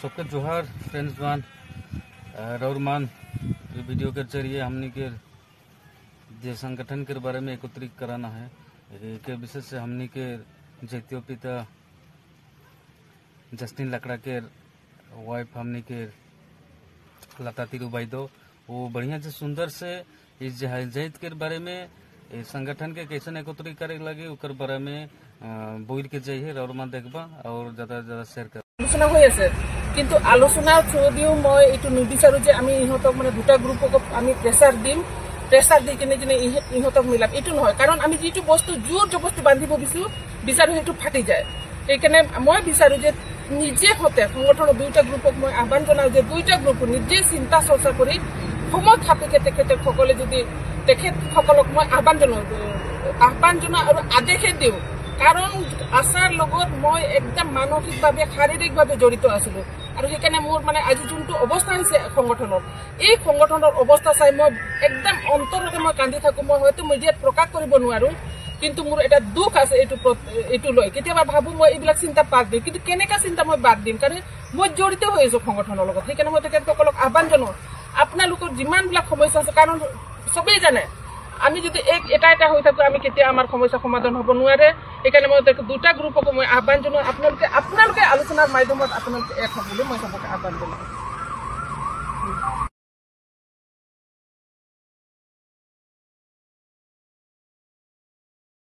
सबके जोहार फ्रेंड्स मान और मान वीडियो के जरिए हमने के जो संगठन के बारे में एकत्रित कराना है के विशेष से हमने के जैतियो पिता जस्टिन लकड़ा के वाइफ हमने के लता तिरुबाई दो वो बढ़िया से सुंदर से इस जहित के बारे में संगठन के कैसे एकत्रित करे लगे उकर बारे में बोल के जाइए और मान देखबा और ज्यादा शेयर कर আলোচনা হৈ আছে কিন্তু আলোচনাৰ থ্ৰুদিও মই এইটো নিবিচাৰো যে আমি ইহঁতক মানে দুটা গ্ৰুপক আমি প্ৰেছাৰ দি কিনে ইহঁতক মিলাম এইটো নহয় কাৰণ আমি যিটো বস্তু জোৰ জবস্তি বান্ধিব বিচাৰো সেইটো ফাটি যায় এইকাৰণে মই বিচাৰো যে নিজে হতে সংগঠনৰ দুইটা গ্ৰুপক মই আহ্বান জনাও যে দুইটা গ্ৰুপ নিজে চিন্তা চৰ্চা কৰি সময় থাপিকে তেখেতসকলে যদি তেখেতসকলক মই আহ্বান জনাও আৰু আদেশে দিওঁ কাৰণ আশাৰ লগত মই একদম মানসিকভাৱে শাৰীৰিকভাৱে জড়িত আছিলো আৰু সেইকাৰণে মোৰ মানে আজি যোনটো অৱস্থা হৈছে সংগঠনৰ এই সংগঠনৰ অৱস্থা চাই মই একদম অন্তৰতে মই কান্দি থাকো মই হয়তো মিডিয়াত প্ৰকাশ কৰিব নোৱাৰো কিন্তু মোৰ এটা দুখ আছে এইটো লৈ কেতিয়াবা ভাবো মই এইবিলাক চিন্তা বাদ দিম কিন্তু কেনেকা চিন্তা মই বাদ দিম কাৰণ মই জড়িত হৈ আছো সংগঠনৰ লগত সেইকাৰণে মই তেখেতসকলক আহ্বান জনাও আপোনালোকৰ যিমানবিলাক সমস্যা আছে কাৰণ সবেই জানে আমি যদি এটা হৈ থাকো আমি কেতিয়া আমাৰ সমস্যা সমাধান হ'ব নোৱাৰে এইকাৰণে মই দুটা গ্ৰুপক মই আহ্বান জনাও আপোনালোকে আলোচনাৰ মাধ্যমত আপোনালোকে এক হ'বলৈ মই সবকে আহ্বান জনাও